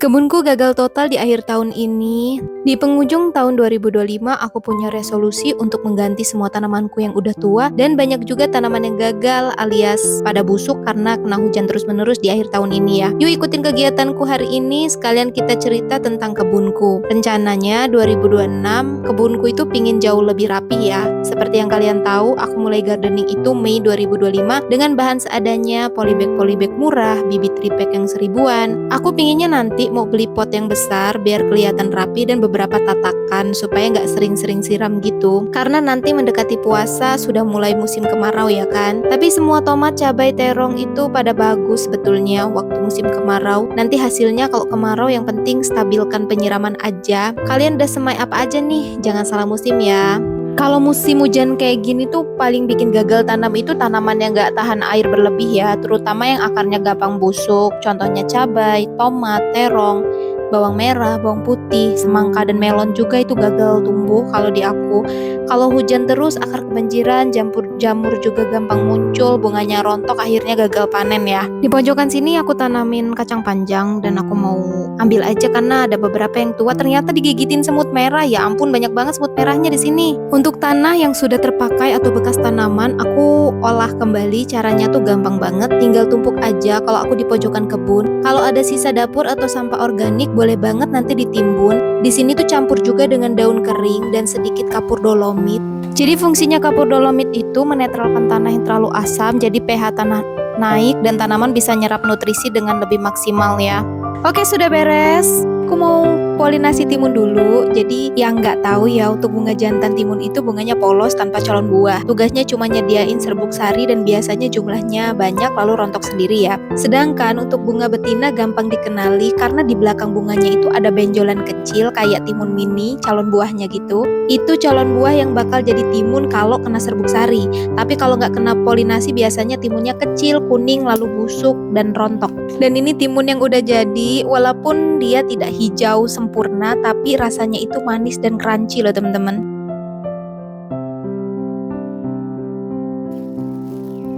Kebunku gagal total di akhir tahun ini. Di penghujung tahun 2025, aku punya resolusi untuk mengganti semua tanamanku yang udah tua dan banyak juga tanaman yang gagal alias pada busuk karena kena hujan terus-menerus di akhir tahun ini ya. Yuk ikutin kegiatanku hari ini, sekalian kita cerita tentang kebunku. Rencananya 2026, kebunku itu pingin jauh lebih rapi ya. Seperti yang kalian tahu, aku mulai gardening itu Mei 2025 dengan bahan seadanya, polybag murah, bibit repack yang 1000-an. Aku pinginnya nanti mau beli pot yang besar biar kelihatan rapi dan beberapa tatakan supaya nggak sering-sering siram gitu. Karena nanti mendekati puasa sudah mulai musim kemarau ya kan. Tapi semua tomat, cabai, terong itu pada bagus sebetulnya waktu musim kemarau. Nanti hasilnya kalau kemarau yang penting stabilkan penyiraman aja. Kalian udah semai apa aja nih? Jangan salah musim ya. Kalau musim hujan kayak gini tuh paling bikin gagal tanam itu tanaman yang gak tahan air berlebih ya, terutama yang akarnya gampang busuk, contohnya cabai, tomat, terong, bawang merah, bawang putih, semangka dan melon juga itu gagal tumbuh kalau di aku. Kalau hujan terus akar kebanjiran, jamur juga gampang muncul, bunganya rontok akhirnya gagal panen ya. Di pojokan sini aku tanamin kacang panjang dan aku mau ambil aja karena ada beberapa yang tua ternyata digigitin semut merah. Ya ampun, banyak banget semut merahnya di sini. Untuk tanah yang sudah terpakai atau bekas tanaman, aku olah kembali. Caranya tuh gampang banget, tinggal tumpuk aja kalau aku di pojokan kebun. Kalau ada sisa dapur atau sampah organik boleh banget nanti ditimbun. Di sini tuh campur juga dengan daun kering dan sedikit kapur dolomit. Jadi fungsinya kapur dolomit itu menetralkan tanah yang terlalu asam, jadi pH tanah naik dan tanaman bisa nyerap nutrisi dengan lebih maksimal ya. Oke, sudah beres. Aku mau polinasi timun dulu. Jadi yang nggak tahu ya, untuk bunga jantan timun itu bunganya polos tanpa calon buah. Tugasnya cuma nyediain serbuk sari dan biasanya jumlahnya banyak lalu rontok sendiri ya. Sedangkan untuk bunga betina gampang dikenali karena di belakang bunganya itu ada benjolan kecil kayak timun mini, calon buahnya gitu. Itu calon buah yang bakal jadi timun kalau kena serbuk sari. Tapi kalau nggak kena polinasi biasanya timunnya kecil, kuning lalu busuk dan rontok. Dan ini timun yang udah jadi, walaupun dia tidak hijau sempurna tapi rasanya itu manis dan crunchy loh teman-teman.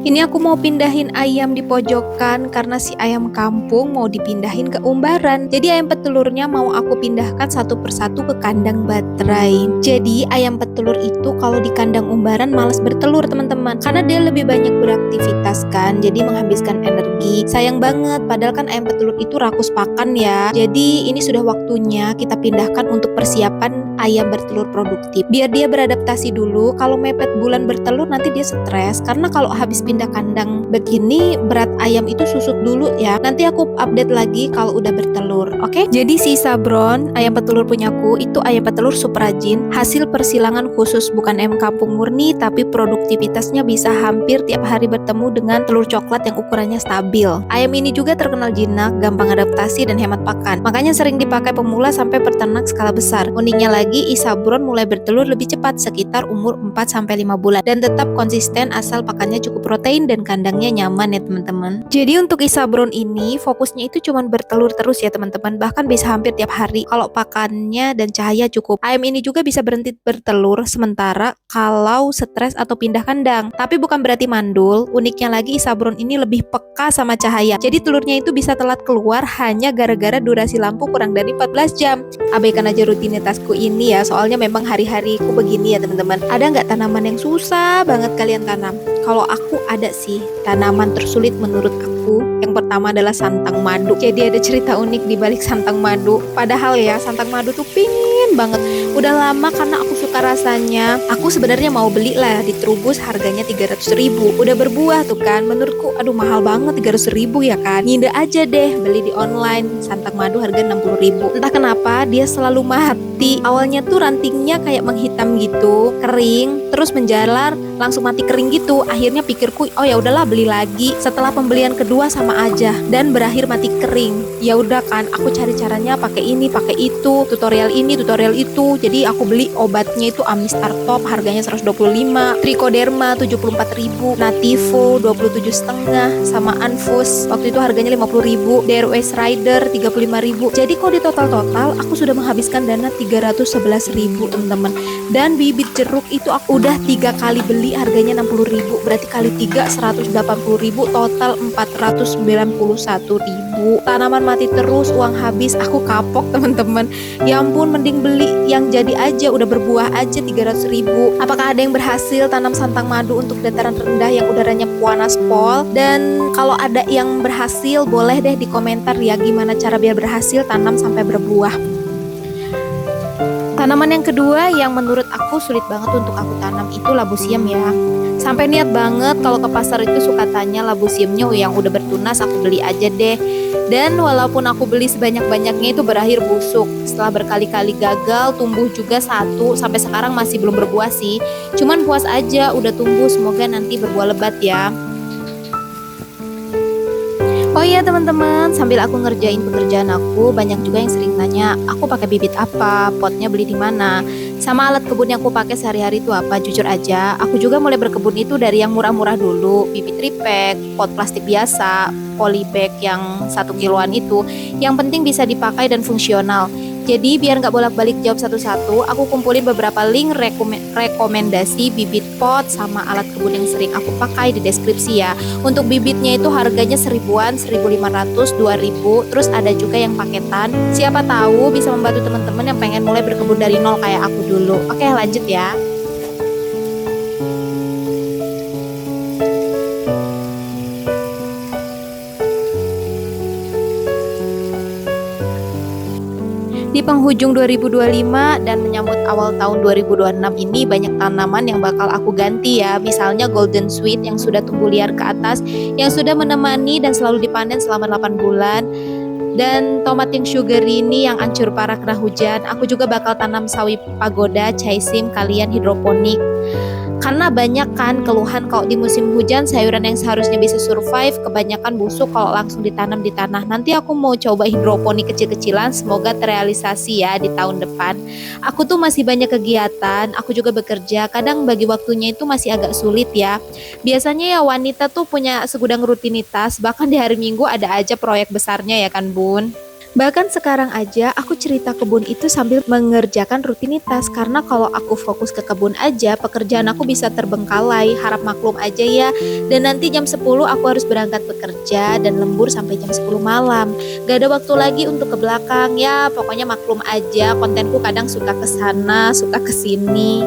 Ini aku mau pindahin ayam di pojokan karena si ayam kampung mau dipindahin ke umbaran. Jadi ayam petelurnya mau aku pindahkan satu persatu ke kandang baterai. Jadi ayam petelur itu kalau di kandang umbaran malas bertelur teman-teman, karena dia lebih banyak beraktivitas kan, jadi menghabiskan energi. Sayang banget, padahal kan ayam petelur itu rakus pakan ya. Jadi ini sudah waktunya kita pindahkan untuk persiapan ayam bertelur produktif. Biar dia beradaptasi dulu, kalau mepet bulan bertelur nanti dia stres. Karena kalau habis pindah kandang begini, berat ayam itu susut dulu ya. Nanti aku update lagi kalau udah bertelur, oke? Jadi si Sabron, ayam petelur punyaku, itu ayam petelur super rajin. Hasil persilangan khusus, bukan ayam kampung murni, tapi produktivitasnya bisa hampir tiap hari bertemu dengan telur coklat yang ukurannya stabil. Ayam ini juga terkenal jinak, gampang adaptasi dan hemat pakan. Makanya sering dipakai pemula sampai peternak skala besar. Uniknya lagi, Isabron mulai bertelur lebih cepat, sekitar umur 4-5 bulan, dan tetap konsisten asal pakannya cukup protein dan kandangnya nyaman ya teman-teman. Jadi untuk Isabron ini fokusnya itu cuma bertelur terus ya teman-teman, bahkan bisa hampir tiap hari kalau pakannya dan cahaya cukup. Ayam ini juga bisa berhenti bertelur sementara kalau stres atau pindah kandang, tapi bukan berarti mandul. Uniknya lagi Isabron ini lebih peka sama cahaya, jadi telurnya itu bisa telat keluar hanya gara-gara durasi lampu kurang dari 14 jam. Abaikan aja rutinitasku ini ya, soalnya memang hari-hariku begini ya teman-teman. Ada nggak tanaman yang susah banget kalian tanam? Kalau aku ada sih tanaman tersulit menurut aku. Yang pertama adalah santang madu. Jadi ada cerita unik di balik santang madu. Padahal ya santang madu tuh pingin banget. Udah lama karena aku suka rasanya. Aku sebenarnya mau beli lah di Trubus, harganya 300.000. Udah berbuah tuh kan. Menurutku aduh mahal banget 300.000 ya kan. Nyinda aja deh beli di online. Santang madu harga 60.000. Entah kenapa dia selalu mati. Awalnya tuh rantingnya kayak menghitam gitu, kering, terus menjalar, langsung mati kering gitu. Akhirnya pikirku, oh ya udahlah beli lagi. Setelah pembelian kedua sama aja dan berakhir mati kering. Ya udah kan, aku cari caranya pakai ini, pakai itu, tutorial ini, tutorial model itu. Jadi aku beli obatnya itu Amistar Top, harganya 125, Trichoderma 74.000, Nativo 27,5, sama Anfus waktu itu harganya 50.000, DRS Rider 35.000. Jadi kalau di total aku sudah menghabiskan dana 311.000 teman-teman. Dan bibit jeruk itu aku udah 3 kali beli, harganya 60.000, berarti kali 3 180.000, total 491.000. Tanaman mati terus, uang habis, aku kapok teman-teman. Ya ampun, mending beli yang jadi aja, udah berbuah aja 300.000. Apakah ada yang berhasil tanam santang madu untuk dataran rendah yang udaranya panas pol? Dan kalau ada yang berhasil, boleh deh di komentar ya gimana cara biar berhasil tanam sampai berbuah. Tanaman yang kedua yang menurut aku sulit banget untuk aku tanam itu labu siam ya. Sampai niat banget kalau ke pasar itu suka tanya labu siamnya yang udah bertunas, aku beli aja deh. Dan walaupun aku beli sebanyak-banyaknya itu berakhir busuk. Setelah berkali-kali gagal, tumbuh juga satu, sampai sekarang masih belum berbuah sih. Cuman puas aja udah tumbuh, semoga nanti berbuah lebat ya. Oh iya teman-teman, sambil aku ngerjain pekerjaan aku, banyak juga yang sering nanya, aku pakai bibit apa, potnya beli di mana, sama alat kebun yang aku pakai sehari-hari itu apa. Jujur aja, aku juga mulai berkebun itu dari yang murah-murah dulu, bibit tripack, pot plastik biasa, polybag yang 1 kiloan itu, yang penting bisa dipakai dan fungsional. Jadi biar nggak bolak-balik jawab satu-satu, aku kumpulin beberapa link rekomendasi bibit pot sama alat kebun yang sering aku pakai di deskripsi ya. Untuk bibitnya itu harganya 1000-an, 1.500, 2.000, terus ada juga yang paketan. Siapa tahu bisa membantu teman-teman yang pengen mulai berkebun dari nol kayak aku dulu. Oke, lanjut ya. Di penghujung 2025 dan menyambut awal tahun 2026 ini banyak tanaman yang bakal aku ganti ya. Misalnya golden sweet yang sudah tumbuh liar ke atas, yang sudah menemani dan selalu dipanen selama 8 bulan. Dan tomat yang sugar ini yang hancur parah kena hujan. Aku juga bakal tanam sawi pagoda, chaisim, kalian hidroponik. Karena banyak kan keluhan kalau di musim hujan sayuran yang seharusnya bisa survive kebanyakan busuk kalau langsung ditanam di tanah. Nanti aku mau coba hidroponik kecil-kecilan, semoga terrealisasi ya di tahun depan. Aku tuh masih banyak kegiatan, aku juga bekerja, kadang bagi waktunya itu masih agak sulit ya. Biasanya ya wanita tuh punya segudang rutinitas, bahkan di hari Minggu ada aja proyek besarnya ya kan Bun. Bahkan sekarang aja aku cerita kebun itu sambil mengerjakan rutinitas, karena kalau aku fokus ke kebun aja pekerjaan aku bisa terbengkalai. Harap maklum aja ya. Dan nanti jam 10 aku harus berangkat bekerja dan lembur sampai jam 10 malam. Gak ada waktu lagi untuk ke belakang ya, pokoknya maklum aja, kontenku kadang suka kesana suka kesini.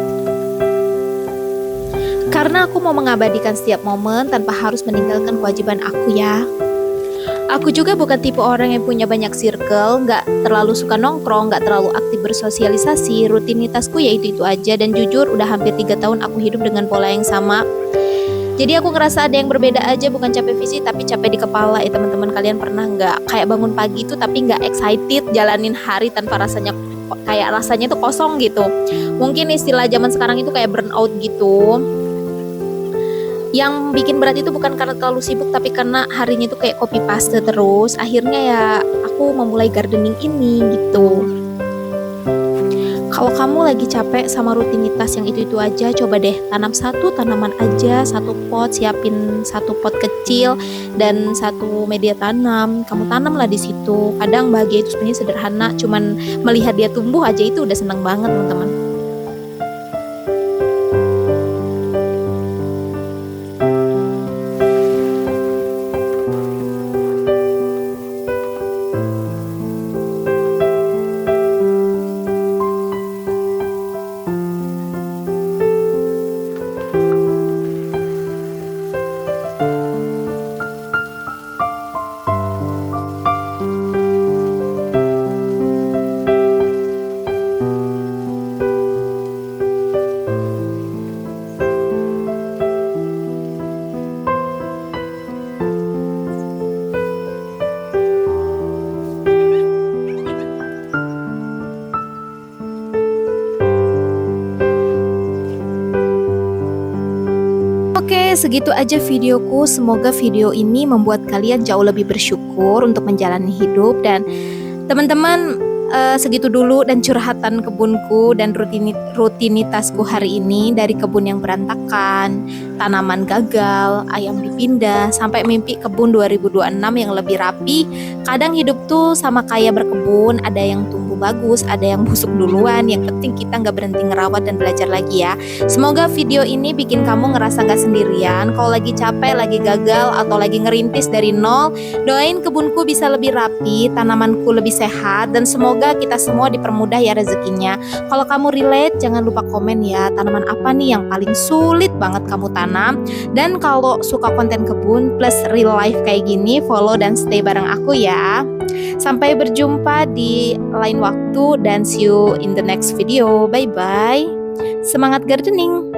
Karena aku mau mengabadikan setiap momen tanpa harus meninggalkan kewajiban aku ya. Aku juga bukan tipe orang yang punya banyak circle, nggak terlalu suka nongkrong, nggak terlalu aktif bersosialisasi. Rutinitasku ya itu aja, dan jujur udah hampir 3 tahun aku hidup dengan pola yang sama. Jadi aku ngerasa ada yang berbeda aja, bukan capek fisik tapi capek di kepala ya teman-teman. Kalian pernah nggak kayak bangun pagi itu tapi nggak excited jalanin hari tanpa rasanya tuh kosong gitu. Mungkin istilah zaman sekarang itu kayak burnout gitu. Yang bikin berat itu bukan karena terlalu sibuk, tapi karena harinya itu kayak copy paste terus. Akhirnya ya aku memulai gardening ini gitu. Kalau kamu lagi capek sama rutinitas yang itu aja, coba deh tanam satu tanaman aja, satu pot, siapin satu pot kecil dan satu media tanam. Kamu tanamlah di situ. Kadang bahagia itu sebenarnya sederhana, cuman melihat dia tumbuh aja itu udah seneng banget teman-teman. Oke, segitu aja videoku. Semoga video ini membuat kalian jauh lebih bersyukur untuk menjalani hidup. Dan teman-teman, segitu dulu dan curhatan kebunku dan rutinitasku hari ini, dari kebun yang berantakan, tanaman gagal, ayam dipindah, sampai mimpi kebun 2026 yang lebih rapi. Kadang hidup tuh sama kayak berkebun, ada yang tumbuh bagus, ada yang busuk duluan. Yang penting kita nggak berhenti ngerawat dan belajar lagi ya. Semoga video ini bikin kamu ngerasa nggak sendirian. Kalau lagi capek, lagi gagal, atau lagi ngerintis dari nol, doain kebunku bisa lebih rapi, tanamanku lebih sehat, dan semoga kita semua dipermudah ya rezekinya. Kalau kamu relate, jangan lupa komen ya, tanaman apa nih yang paling sulit banget kamu tanam. Dan kalau suka konten kebun plus real life kayak gini, follow dan stay bareng aku ya. Sampai berjumpa di lain waktu dan see you in the next video. Bye bye. Semangat gardening.